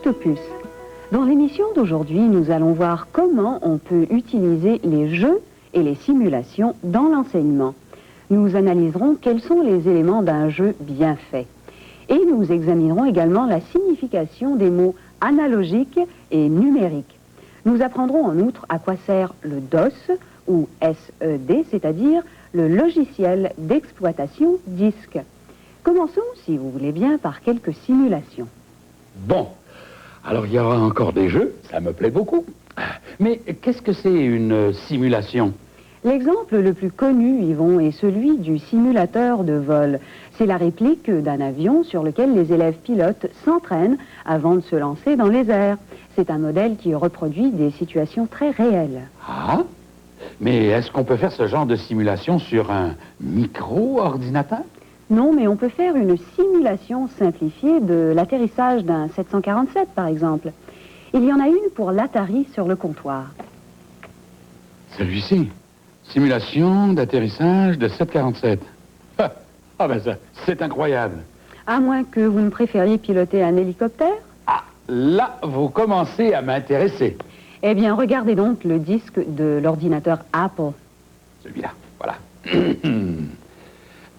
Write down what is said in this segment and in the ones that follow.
Octopus. Dans l'émission d'aujourd'hui, nous allons voir comment on peut utiliser les jeux et les simulations dans l'enseignement. Nous analyserons quels sont les éléments d'un jeu bien fait. Et nous examinerons également la signification des mots analogique et numérique. Nous apprendrons en outre à quoi sert le DOS ou SED, c'est-à-dire le logiciel d'exploitation disque. Commençons, si vous voulez bien, par quelques simulations. Bon, alors il y aura encore des jeux, ça me plaît beaucoup. Mais qu'est-ce que c'est une simulation? L'exemple le plus connu, Yvon, est celui du simulateur de vol. C'est la réplique d'un avion sur lequel les élèves pilotes s'entraînent avant de se lancer dans les airs. C'est un modèle qui reproduit des situations très réelles. Ah, mais est-ce qu'on peut faire ce genre de simulation sur un micro-ordinateur? Non, mais on peut faire une simulation simplifiée de l'atterrissage d'un 747, par exemple. Il y en a une pour l'Atari sur le comptoir. Celui-ci. Simulation d'atterrissage de 747. Ah ben ça, c'est incroyable. À moins que vous ne préfériez piloter un hélicoptère? Ah, là, vous commencez à m'intéresser. Eh bien, regardez donc le disque de l'ordinateur Apple. Celui-là, voilà.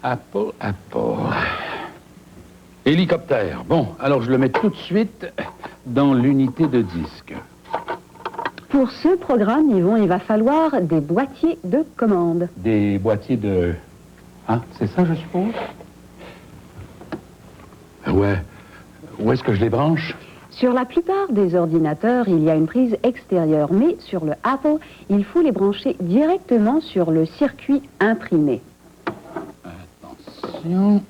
Apple. Hélicoptère. Bon, alors je le mets tout de suite dans l'unité de disque. Pour ce programme, Yvon, il va falloir des boîtiers de commande. Des boîtiers de... Hein, c'est ça, je suppose? Ouais. Où est-ce que je les branche? Sur la plupart des ordinateurs, il y a une prise extérieure, mais sur le Apple, il faut les brancher directement sur le circuit imprimé. Attention.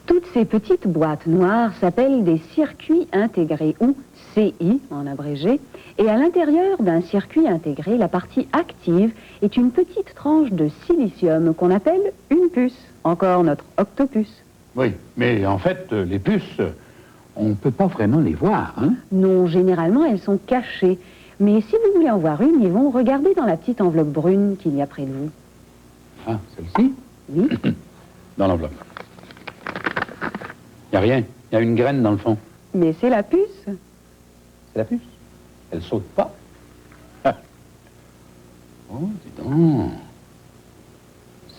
Toutes ces petites boîtes noires s'appellent des circuits intégrés, ou CI en abrégé, et à l'intérieur d'un circuit intégré, la partie active est une petite tranche de silicium qu'on appelle une puce, encore notre octopus. Oui, mais en fait, les puces, on ne peut pas vraiment les voir, hein? Non, généralement, elles sont cachées. Mais si vous voulez en voir une, ils vont regarder dans la petite enveloppe brune qu'il y a près de vous. Ah, celle-ci? Oui. Dans l'enveloppe. Il n'y a rien. Il y a une graine dans le fond. Mais c'est la puce. C'est la puce. Elle saute pas. Ah. Oh, dis donc.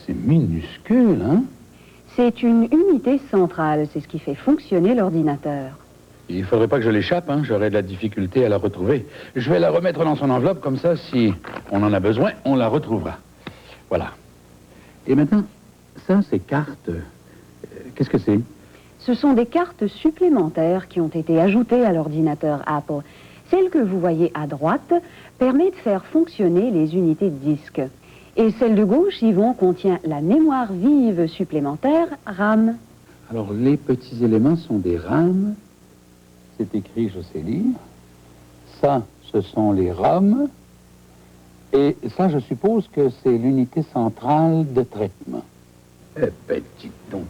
C'est minuscule, hein? C'est une unité centrale, c'est ce qui fait fonctionner l'ordinateur. Il faudrait pas que je l'échappe, hein? J'aurais de la difficulté à la retrouver. Je vais la remettre dans son enveloppe, comme ça, si on en a besoin, on la retrouvera. Voilà. Et maintenant, ça, ces cartes, qu'est-ce que c'est? Ce sont des cartes supplémentaires qui ont été ajoutées à l'ordinateur Apple. Celle que vous voyez à droite permet de faire fonctionner les unités de disque. Et celle de gauche, Yvon, contient la mémoire vive supplémentaire RAM. Alors, les petits éléments sont des RAM. C'est écrit, je sais lire. Ça, ce sont les ROM. Et ça, je suppose que c'est l'unité centrale de traitement. Eh ben, dis donc.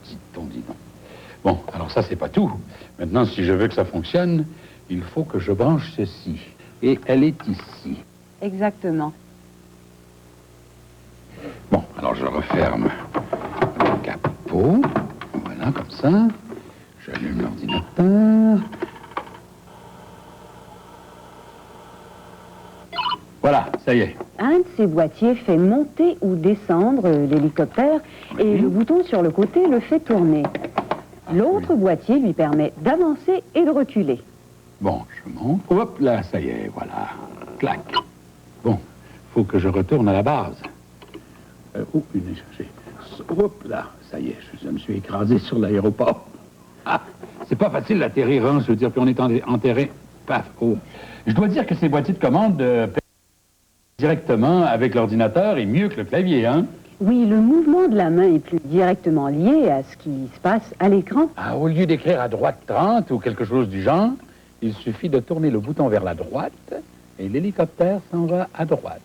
Bon, alors ça, c'est pas tout. Maintenant, si je veux que ça fonctionne, il faut que je branche ceci. Et elle est ici. Exactement. Bon, alors je referme le capot. Voilà, comme ça. J'allume l'ordinateur. Voilà, ça y est. Un de ces boîtiers fait monter ou descendre l'hélicoptère et le bouton sur le côté le fait tourner. L'autre boîtier lui permet d'avancer et de reculer. Bon, je monte. Hop, là, ça y est, voilà. Clac. Bon, faut que je retourne à la base. Une échangée. Hop, là, ça y est, je me suis écrasé sur l'aéroport. Ah, c'est pas facile d'atterrir, hein, je veux dire, puis on est en terrain. Paf, oh. Je dois dire que ces boîtiers de commande directement avec l'ordinateur est mieux que le clavier, hein? Oui, le mouvement de la main est plus directement lié à ce qui se passe à l'écran. Ah, au lieu d'écrire à droite 30 ou quelque chose du genre, il suffit de tourner le bouton vers la droite et l'hélicoptère s'en va à droite.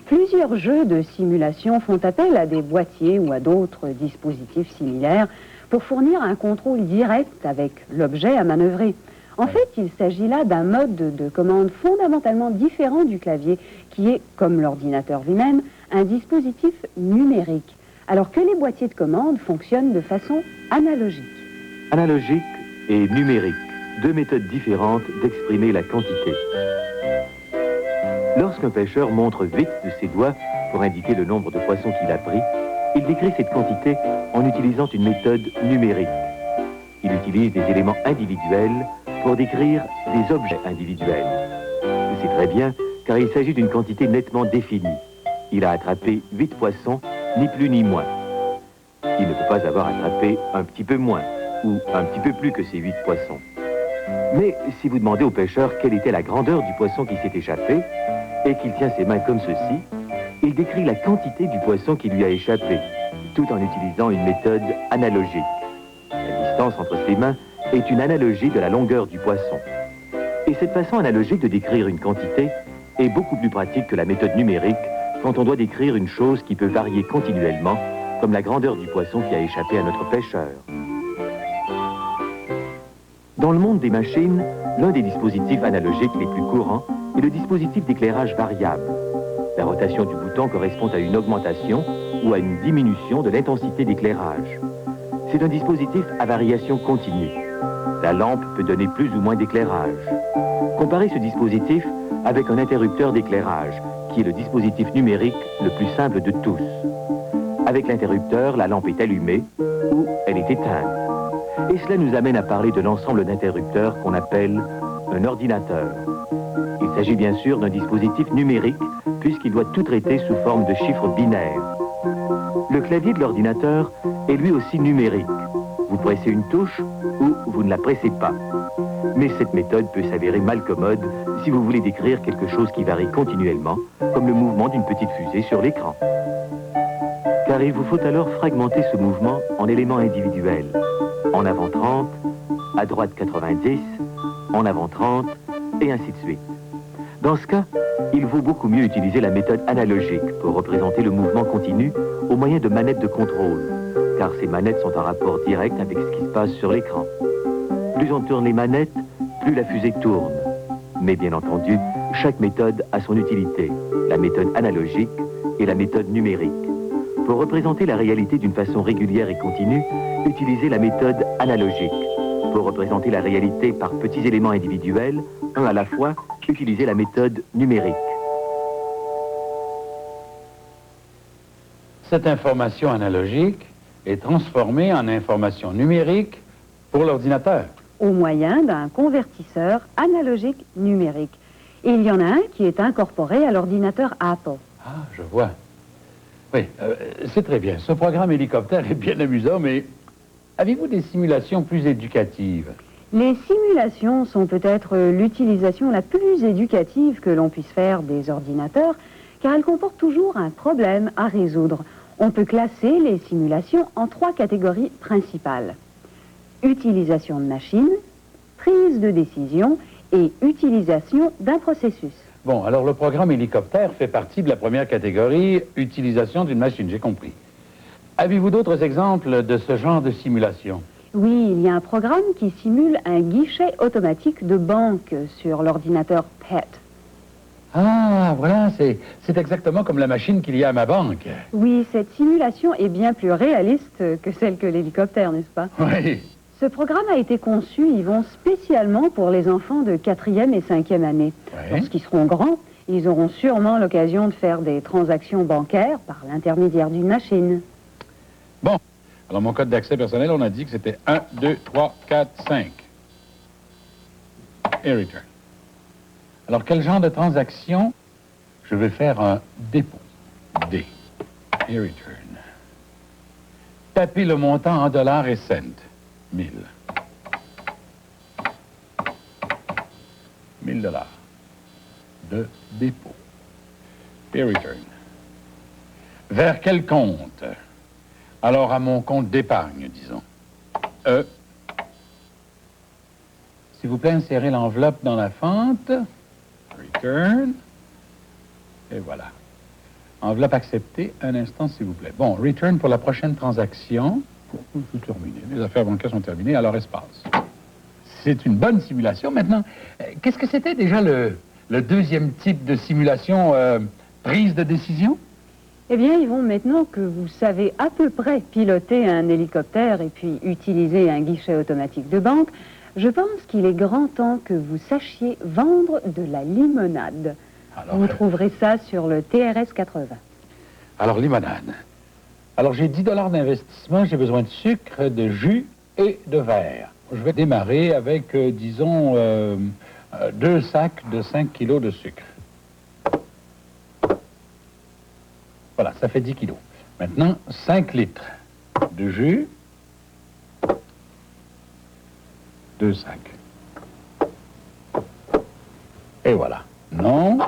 Plusieurs jeux de simulation font appel à des boîtiers ou à d'autres dispositifs similaires pour fournir un contrôle direct avec l'objet à manœuvrer. En fait, il s'agit là d'un mode de commande fondamentalement différent du clavier, qui est, comme l'ordinateur lui-même, un dispositif numérique, alors que les boîtiers de commande fonctionnent de façon analogique. Analogique, et numérique, deux méthodes différentes d'exprimer la quantité. Lorsqu'un pêcheur montre vite de ses doigts pour indiquer le nombre de poissons qu'il a pris, il décrit cette quantité en utilisant une méthode numérique. Il utilise des éléments individuels pour décrire des objets individuels. C'est très bien, car il s'agit d'une quantité nettement définie. Il a attrapé 8 poissons, ni plus ni moins. Il ne peut pas avoir attrapé un petit peu moins, ou un petit peu plus que ces 8 poissons. Mais si vous demandez au pêcheur quelle était la grandeur du poisson qui s'est échappé, et qu'il tient ses mains comme ceci, il décrit la quantité du poisson qui lui a échappé, tout en utilisant une méthode analogique. La distance entre ses mains est une analogie de la longueur du poisson. Et cette façon analogique de décrire une quantité est beaucoup plus pratique que la méthode numérique quand on doit décrire une chose qui peut varier continuellement, comme la grandeur du poisson qui a échappé à notre pêcheur. Dans le monde des machines, l'un des dispositifs analogiques les plus courants est le dispositif d'éclairage variable. La rotation du bouton correspond à une augmentation ou à une diminution de l'intensité d'éclairage. C'est un dispositif à variation continue. La lampe peut donner plus ou moins d'éclairage. Comparez ce dispositif avec un interrupteur d'éclairage, qui est le dispositif numérique le plus simple de tous. Avec l'interrupteur, la lampe est allumée ou elle est éteinte. Et cela nous amène à parler de l'ensemble d'interrupteurs qu'on appelle un ordinateur. Il s'agit bien sûr d'un dispositif numérique, puisqu'il doit tout traiter sous forme de chiffres binaires. Le clavier de l'ordinateur est lui aussi numérique. Vous pressez une touche ou vous ne la pressez pas. Mais cette méthode peut s'avérer malcommode si vous voulez décrire quelque chose qui varie continuellement, comme le mouvement d'une petite fusée sur l'écran. Car il vous faut alors fragmenter ce mouvement en éléments individuels. En avant 30, à droite 90, en avant 30, et ainsi de suite. Dans ce cas, il vaut beaucoup mieux utiliser la méthode analogique pour représenter le mouvement continu au moyen de manettes de contrôle, car ces manettes sont en rapport direct avec ce qui se passe sur l'écran. Plus on tourne les manettes, plus la fusée tourne. Mais bien entendu, chaque méthode a son utilité, la méthode analogique et la méthode numérique. Pour représenter la réalité d'une façon régulière et continue, utilisez la méthode analogique. Pour représenter la réalité par petits éléments individuels, un à la fois, utilisez la méthode numérique. Cette information analogique est transformée en information numérique pour l'ordinateur. Au moyen d'un convertisseur analogique numérique. Et il y en a un qui est incorporé à l'ordinateur Apple. Ah, je vois. Oui, c'est très bien. Ce programme hélicoptère est bien amusant, mais avez-vous des simulations plus éducatives? Les simulations sont peut-être l'utilisation la plus éducative que l'on puisse faire des ordinateurs, car elles comportent toujours un problème à résoudre. On peut classer les simulations en 3 catégories principales. Utilisation de machines, prise de décision et utilisation d'un processus. Bon, alors le programme hélicoptère fait partie de la première catégorie, utilisation d'une machine, j'ai compris. Avez-vous d'autres exemples de ce genre de simulation? Oui, il y a un programme qui simule un guichet automatique de banque sur l'ordinateur PET. Ah, voilà, c'est exactement comme la machine qu'il y a à ma banque. Oui, cette simulation est bien plus réaliste que celle que l'hélicoptère, n'est-ce pas? Oui. Ce programme a été conçu, Yvon, spécialement pour les enfants de 4e et 5e année. Oui. Lorsqu'ils seront grands, ils auront sûrement l'occasion de faire des transactions bancaires par l'intermédiaire d'une machine. Bon, alors mon code d'accès personnel, on a dit que c'était 1, 2, 3, 4, 5. Et return. Alors, quel genre de transaction? Je vais faire un dépôt. D. Et return. Taper le montant en dollars et cents. 1000. 1000 dollars de dépôt. Et return. Vers quel compte? Alors, à mon compte d'épargne, disons. S'il vous plaît, insérez l'enveloppe dans la fente. Return. Et voilà. Enveloppe acceptée. Un instant, s'il vous plaît. Bon, return pour la prochaine transaction. C'est terminé. Les affaires bancaires sont terminées, alors espace. C'est une bonne simulation. Maintenant, qu'est-ce que c'était déjà le deuxième type de simulation, prise de décision? Eh bien, Yvon, maintenant que vous savez à peu près piloter un hélicoptère et puis utiliser un guichet automatique de banque, je pense qu'il est grand temps que vous sachiez vendre de la limonade. Alors, Vous trouverez ça sur le TRS 80. alors, limonade. Alors, j'ai 10 $ d'investissement, j'ai besoin de sucre, de jus et de verre. Je vais démarrer avec, disons, 2 sacs de 5 kilos de sucre. Voilà, ça fait 10 kilos. Maintenant, 5 litres de jus. 2 sacs. Et voilà. Non.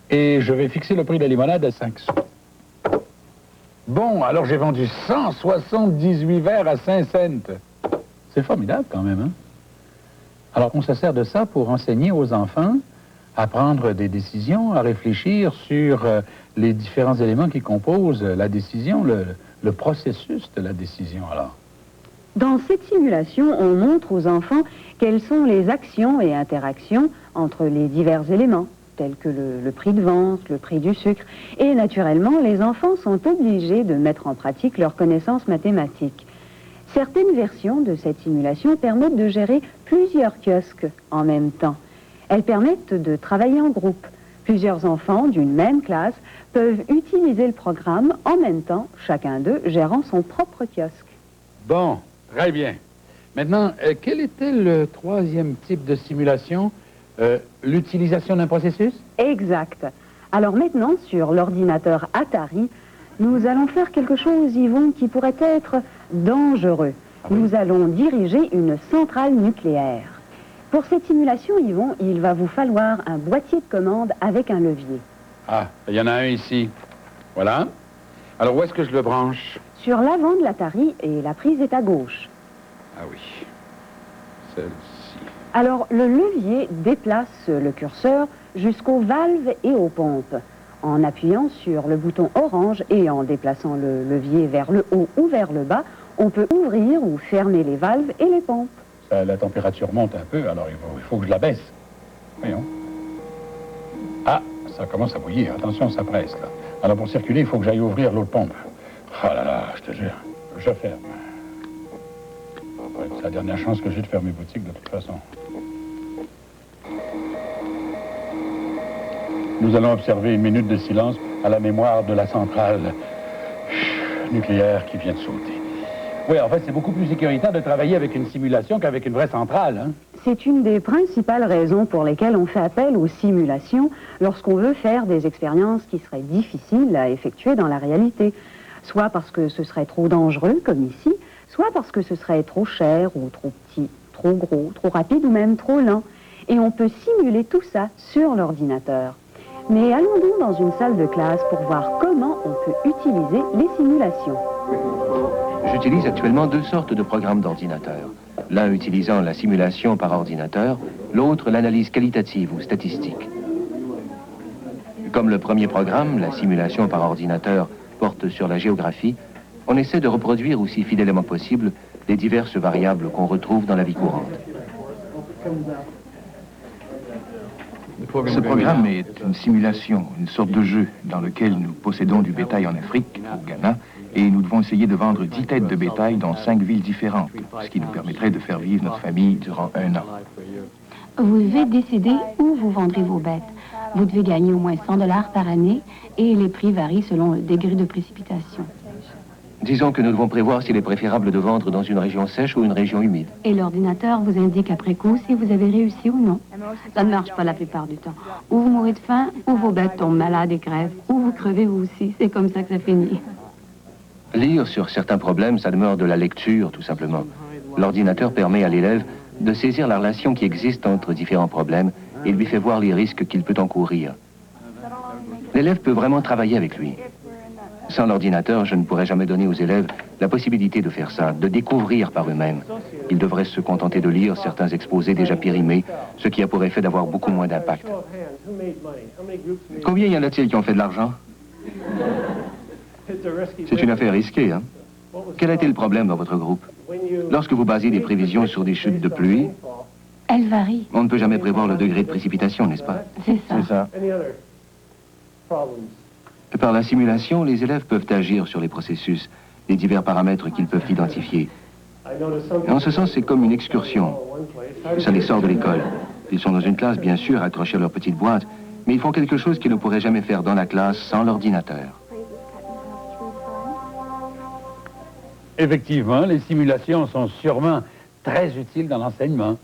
Et je vais fixer le prix de la limonade à 5 sous. Bon, alors j'ai vendu 178 verres à 5 cents. C'est formidable quand même, hein? Alors on se sert de ça pour enseigner aux enfants à prendre des décisions, à réfléchir sur les différents éléments qui composent la décision, le processus de la décision, alors. Dans cette simulation, on montre aux enfants quelles sont les actions et interactions entre les divers éléments, tels que le prix de vente, le prix du sucre. Et naturellement, les enfants sont obligés de mettre en pratique leurs connaissances mathématiques. Certaines versions de cette simulation permettent de gérer plusieurs kiosques en même temps. Elles permettent de travailler en groupe. Plusieurs enfants d'une même classe peuvent utiliser le programme en même temps, chacun d'eux gérant son propre kiosque. Bon, très bien. Maintenant, quel était le troisième type de simulation? L'utilisation d'un processus? Exact. Alors maintenant, sur l'ordinateur Atari, nous allons faire quelque chose, Yvon, qui pourrait être dangereux. Ah oui? Nous allons diriger une centrale nucléaire. Pour cette simulation, Yvon, il va vous falloir un boîtier de commande avec un levier. Ah, il y en a un ici. Voilà. Alors, où est-ce que je le branche? Sur l'avant de l'Atari, et la prise est à gauche. Ah oui. Celle-ci. Alors, le levier déplace le curseur jusqu'aux valves et aux pompes. En appuyant sur le bouton orange et en déplaçant le levier vers le haut ou vers le bas, on peut ouvrir ou fermer les valves et les pompes. La température monte un peu, alors il faut que je la baisse. Voyons. Ah, ça commence à bouillir. Attention, ça presse, là. Alors, pour circuler, il faut que j'aille ouvrir l'autre pompe. Oh là là, je te jure. Je ferme. Ouais, c'est la dernière chance que j'ai de faire mes boutiques, de toute façon. Nous allons observer une minute de silence à la mémoire de la centrale nucléaire qui vient de sauter. Oui, en fait, c'est beaucoup plus sécuritaire de travailler avec une simulation qu'avec une vraie centrale, hein? C'est une des principales raisons pour lesquelles on fait appel aux simulations lorsqu'on veut faire des expériences qui seraient difficiles à effectuer dans la réalité. Soit parce que ce serait trop dangereux, comme ici, soit parce que ce serait trop cher ou trop petit, trop gros, trop rapide ou même trop lent. Et on peut simuler tout ça sur l'ordinateur. Mais allons donc dans une salle de classe pour voir comment on peut utiliser les simulations. J'utilise actuellement 2 sortes de programmes d'ordinateur. L'un utilisant la simulation par ordinateur, l'autre l'analyse qualitative ou statistique. Comme le premier programme, la simulation par ordinateur, porte sur la géographie, on essaie de reproduire aussi fidèlement possible les diverses variables qu'on retrouve dans la vie courante. Ce programme est une simulation, une sorte de jeu dans lequel nous possédons du bétail en Afrique, au Ghana, et nous devons essayer de vendre 10 têtes de bétail dans 5 villes différentes, ce qui nous permettrait de faire vivre notre famille durant 1 an. Vous devez décider où vous vendrez vos bêtes. Vous devez gagner au moins 100 $ par année et les prix varient selon le degré de précipitation. Disons que nous devons prévoir s'il est préférable de vendre dans une région sèche ou une région humide. Et l'ordinateur vous indique après coup si vous avez réussi ou non. Ça ne marche pas la plupart du temps. Ou vous mourrez de faim, ou vos bêtes tombent malades et crèvent, ou vous crevez vous aussi. C'est comme ça que ça finit. Lire sur certains problèmes, ça demeure de la lecture, tout simplement. L'ordinateur permet à l'élève de saisir la relation qui existe entre différents problèmes et lui fait voir les risques qu'il peut encourir. L'élève peut vraiment travailler avec lui. Sans l'ordinateur, je ne pourrais jamais donner aux élèves la possibilité de faire ça, de découvrir par eux-mêmes. Ils devraient se contenter de lire certains exposés déjà périmés, ce qui a pour effet d'avoir beaucoup moins d'impact. Combien y en a-t-il qui ont fait de l'argent? C'est une affaire risquée, hein? Quel a été le problème dans votre groupe? Lorsque vous basez des prévisions sur des chutes de pluie, Elle varie. on ne peut jamais prévoir le degré de précipitation, n'est-ce pas? C'est ça. C'est ça. Par la simulation, les élèves peuvent agir sur les processus, les divers paramètres qu'ils peuvent identifier. En ce sens, c'est comme une excursion. Ça les sort de l'école. Ils sont dans une classe, bien sûr, accrochés à leur petite boîte, mais ils font quelque chose qu'ils ne pourraient jamais faire dans la classe sans l'ordinateur. Effectivement, les simulations sont sûrement très utiles dans l'enseignement.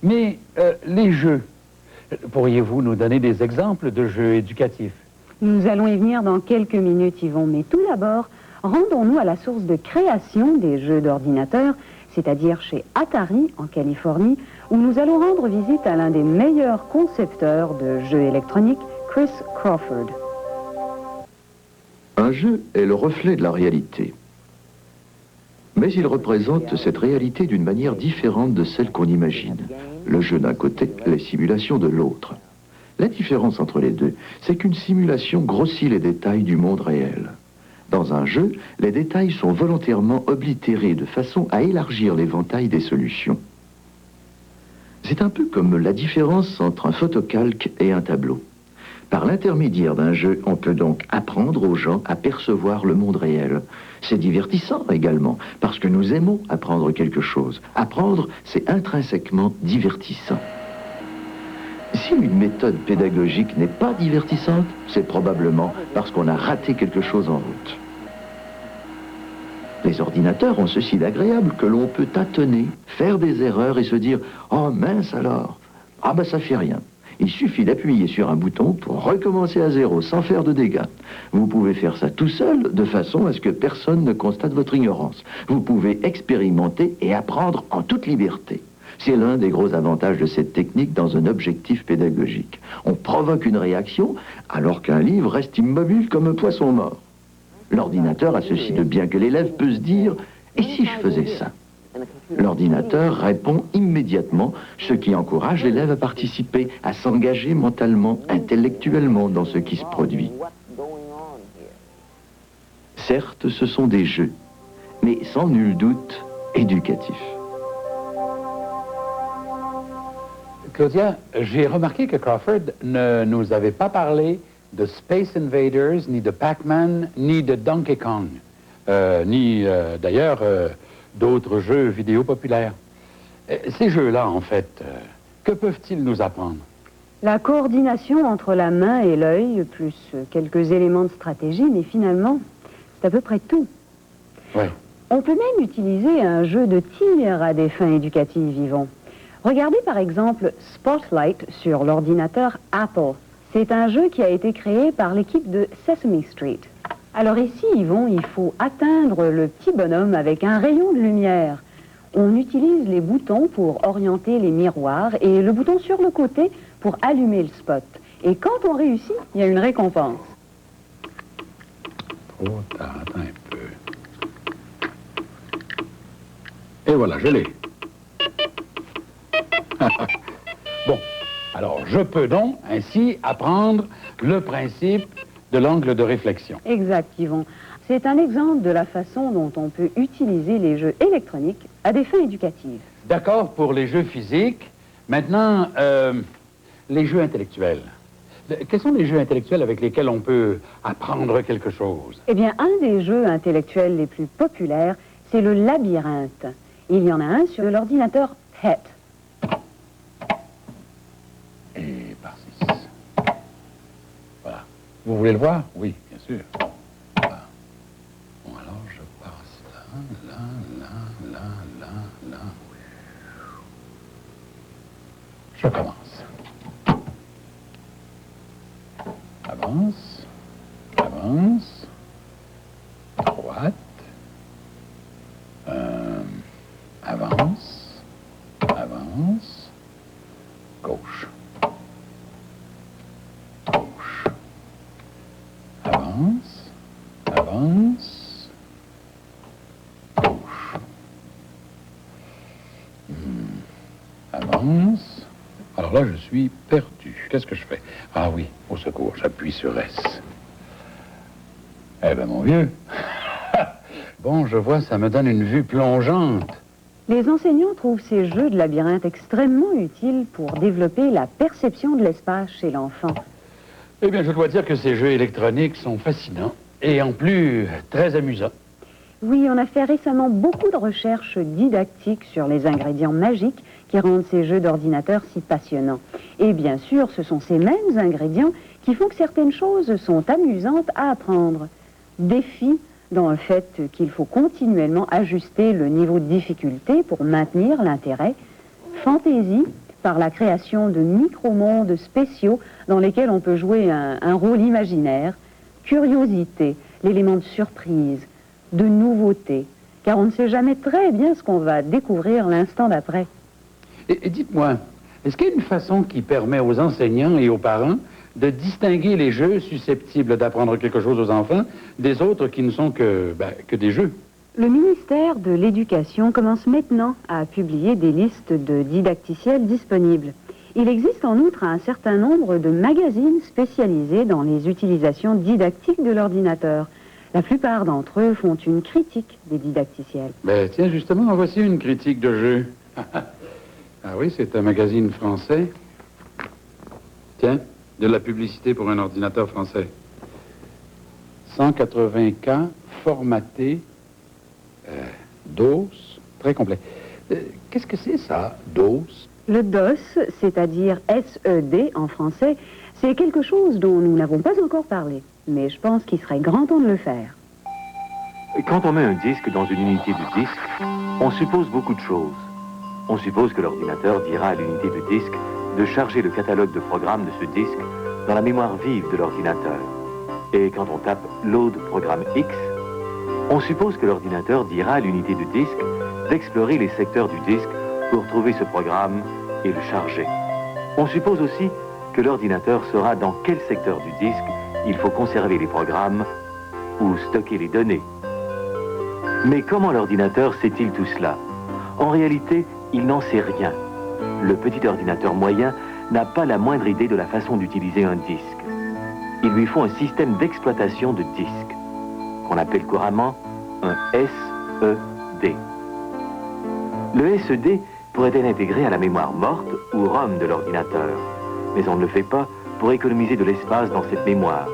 Mais les jeux, pourriez-vous nous donner des exemples de jeux éducatifs? Nous allons y venir dans quelques minutes, Yvon, mais tout d'abord, rendons-nous à la source de création des jeux d'ordinateur, c'est-à-dire chez Atari, en Californie, où nous allons rendre visite à l'un des meilleurs concepteurs de jeux électroniques, Chris Crawford. Un jeu est le reflet de la réalité. Mais il représente cette réalité d'une manière différente de celle qu'on imagine. Le jeu d'un côté, les simulations de l'autre. La différence entre les deux, c'est qu'une simulation grossit les détails du monde réel. Dans un jeu, les détails sont volontairement oblitérés de façon à élargir l'éventail des solutions. C'est un peu comme la différence entre un photocalque et un tableau. Par l'intermédiaire d'un jeu, on peut donc apprendre aux gens à percevoir le monde réel. C'est divertissant également, parce que nous aimons apprendre quelque chose. Apprendre, c'est intrinsèquement divertissant. Si une méthode pédagogique n'est pas divertissante, c'est probablement parce qu'on a raté quelque chose en route. Les ordinateurs ont ceci d'agréable que l'on peut tâtonner, faire des erreurs et se dire « Oh mince alors, ah ben ça fait rien ». Il suffit d'appuyer sur un bouton pour recommencer à zéro sans faire de dégâts. Vous pouvez faire ça tout seul de façon à ce que personne ne constate votre ignorance. Vous pouvez expérimenter et apprendre en toute liberté. C'est l'un des gros avantages de cette technique dans un objectif pédagogique. On provoque une réaction alors qu'un livre reste immobile comme un poisson mort. L'ordinateur a ceci de bien que l'élève peut se dire « Et si je faisais ça ?» L'ordinateur répond immédiatement, ce qui encourage l'élève à participer, à s'engager mentalement, intellectuellement dans ce qui se produit. Certes, ce sont des jeux, mais sans nul doute éducatifs. Claudia, j'ai remarqué que Crawford ne nous avait pas parlé de Space Invaders, ni de Pac-Man, ni de Donkey Kong, ni d'ailleurs d'autres jeux vidéo populaires. Ces jeux-là, en fait, que peuvent-ils nous apprendre? La coordination entre la main et l'œil, plus quelques éléments de stratégie, mais finalement, c'est à peu près tout. Ouais. On peut même utiliser un jeu de tir à des fins éducatives, Yvon. Regardez par exemple Spotlight sur l'ordinateur Apple. C'est un jeu qui a été créé par l'équipe de Sesame Street. Alors ici, Yvon, il faut atteindre le petit bonhomme avec un rayon de lumière. On utilise les boutons pour orienter les miroirs et le bouton sur le côté pour allumer le spot. Et quand on réussit, il y a une récompense. Trop tard, attends un peu. Et voilà, je l'ai. Bon, alors je peux donc ainsi apprendre le principe de l'angle de réflexion. Exact, Yvon. C'est un exemple de la façon dont on peut utiliser les jeux électroniques à des fins éducatives. D'accord pour les jeux physiques. Maintenant, les jeux intellectuels. Quels sont les jeux intellectuels avec lesquels on peut apprendre quelque chose? Eh bien, un des jeux intellectuels les plus populaires, c'est le labyrinthe. Il y en a un sur l'ordinateur PET. Et par 6. Voilà. Vous voulez le voir? Oui, bien sûr. Voilà. Bon, alors je passe là, là. Je commence. Avance. Droite. Avance. Gauche. Avance. Gauche. Avance. Alors là, je suis perdu. Qu'est-ce que je fais? Ah oui, au secours, j'appuie sur S. Eh ben, mon vieux. Bon, je vois, ça me donne une vue plongeante. Les enseignants trouvent ces jeux de labyrinthe extrêmement utiles pour développer la perception de l'espace chez l'enfant. Eh bien, je dois dire que ces jeux électroniques sont fascinants et en plus très amusants. Oui, on a fait récemment beaucoup de recherches didactiques sur les ingrédients magiques qui rendent ces jeux d'ordinateur si passionnants. Et bien sûr, ce sont ces mêmes ingrédients qui font que certaines choses sont amusantes à apprendre. Défi dans le fait qu'il faut continuellement ajuster le niveau de difficulté pour maintenir l'intérêt. Fantaisie par la création de micro-mondes spéciaux dans lesquels on peut jouer un rôle imaginaire. Curiosité, l'élément de surprise, de nouveauté, car on ne sait jamais très bien ce qu'on va découvrir l'instant d'après. Et dites-moi, est-ce qu'il y a une façon qui permet aux enseignants et aux parents de distinguer les jeux susceptibles d'apprendre quelque chose aux enfants des autres qui ne sont que des jeux? Le ministère de l'Éducation commence maintenant à publier des listes de didacticiels disponibles. Il existe en outre un certain nombre de magazines spécialisés dans les utilisations didactiques de l'ordinateur. La plupart d'entre eux font une critique des didacticiels. Ben tiens, justement, en voici une critique de jeu. Ah oui, c'est un magazine français. Tiens, de la publicité pour un ordinateur français. 180K, formaté, DOS, très complet. Qu'est-ce que c'est ça, DOS? Le DOS, c'est-à-dire SED en français, c'est quelque chose dont nous n'avons pas encore parlé. Mais je pense qu'il serait grand temps de le faire. Quand on met un disque dans une unité du disque, on suppose beaucoup de choses. On suppose que l'ordinateur dira à l'unité du disque de charger le catalogue de programmes de ce disque dans la mémoire vive de l'ordinateur. Et quand on tape Load programme X, on suppose que l'ordinateur dira à l'unité du disque d'explorer les secteurs du disque pour trouver ce programme et le charger. On suppose aussi que l'ordinateur saura dans quel secteur du disque il faut conserver les programmes ou stocker les données. Mais comment l'ordinateur sait-il tout cela? En réalité, il n'en sait rien. Le petit ordinateur moyen n'a pas la moindre idée de la façon d'utiliser un disque. Il lui faut un système d'exploitation de disque, qu'on appelle couramment un SED. Le SED pourrait être intégré à la mémoire morte ou ROM de l'ordinateur, mais on ne le fait pas pour économiser de l'espace dans cette mémoire.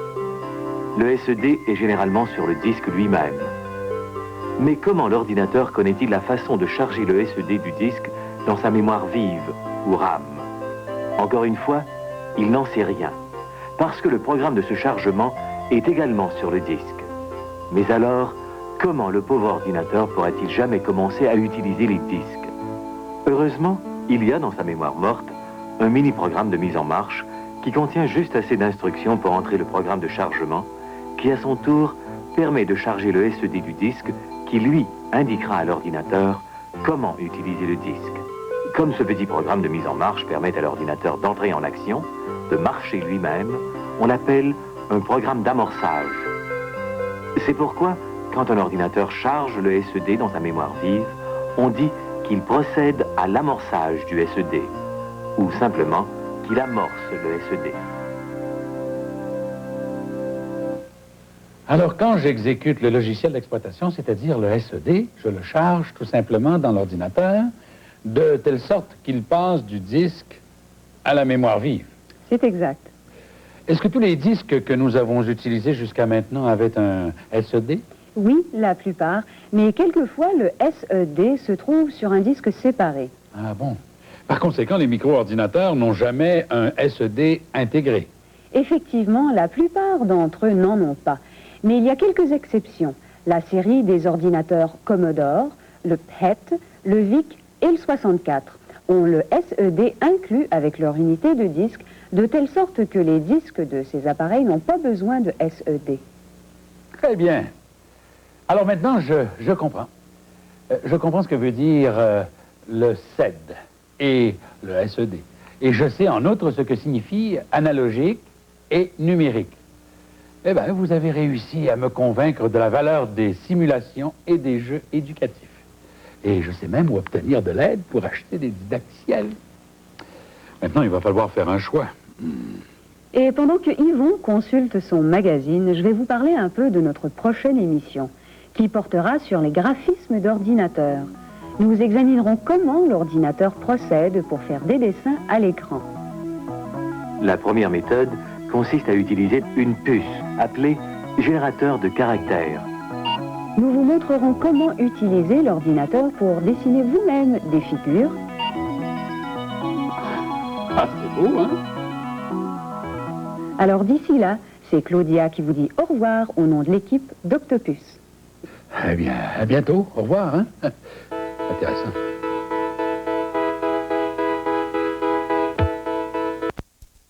Le SED est généralement sur le disque lui-même. Mais comment l'ordinateur connaît-il la façon de charger le SED du disque dans sa mémoire vive ou RAM? Encore une fois, il n'en sait rien, parce que le programme de ce chargement est également sur le disque. Mais alors, comment le pauvre ordinateur pourra-t-il jamais commencer à utiliser les disques? Heureusement, il y a dans sa mémoire morte un mini-programme de mise en marche qui contient juste assez d'instructions pour entrer le programme de chargement, qui à son tour permet de charger le SED du disque, qui lui indiquera à l'ordinateur comment utiliser le disque. Comme ce petit programme de mise en marche permet à l'ordinateur d'entrer en action, de marcher lui-même, on l'appelle un programme d'amorçage. C'est pourquoi, quand un ordinateur charge le SED dans sa mémoire vive, on dit qu'il procède à l'amorçage du SED, ou simplement qu'il amorce le SED. Alors, quand j'exécute le logiciel d'exploitation, c'est-à-dire le SED, je le charge tout simplement dans l'ordinateur, de telle sorte qu'il passe du disque à la mémoire vive. C'est exact. Est-ce que tous les disques que nous avons utilisés jusqu'à maintenant avaient un SED? Oui, la plupart, mais quelquefois le SED se trouve sur un disque séparé. Ah bon? Par conséquent, les micro-ordinateurs n'ont jamais un SED intégré. Effectivement, la plupart d'entre eux n'en ont pas. Mais il y a quelques exceptions. La série des ordinateurs Commodore, le PET, le VIC et le 64 ont le SED inclus avec leur unité de disque, de telle sorte que les disques de ces appareils n'ont pas besoin de SED. Très bien. Alors maintenant, je comprends. Je comprends ce que veut dire le SED et le SED. Et je sais en outre ce que signifie analogique et numérique. Eh bien, vous avez réussi à me convaincre de la valeur des simulations et des jeux éducatifs. Et je sais même où obtenir de l'aide pour acheter des didacticiels. Maintenant, il va falloir faire un choix. Et pendant que Yvon consulte son magazine, je vais vous parler un peu de notre prochaine émission, qui portera sur les graphismes d'ordinateur. Nous examinerons comment l'ordinateur procède pour faire des dessins à l'écran. La première méthode consiste à utiliser une puce, appelée générateur de caractères. Nous vous montrerons comment utiliser l'ordinateur pour dessiner vous-même des figures. Ah, c'est beau, hein? Alors d'ici là, c'est Claudia qui vous dit au revoir au nom de l'équipe d'Octopus. Eh bien, à bientôt. Au revoir, hein? Intéressant.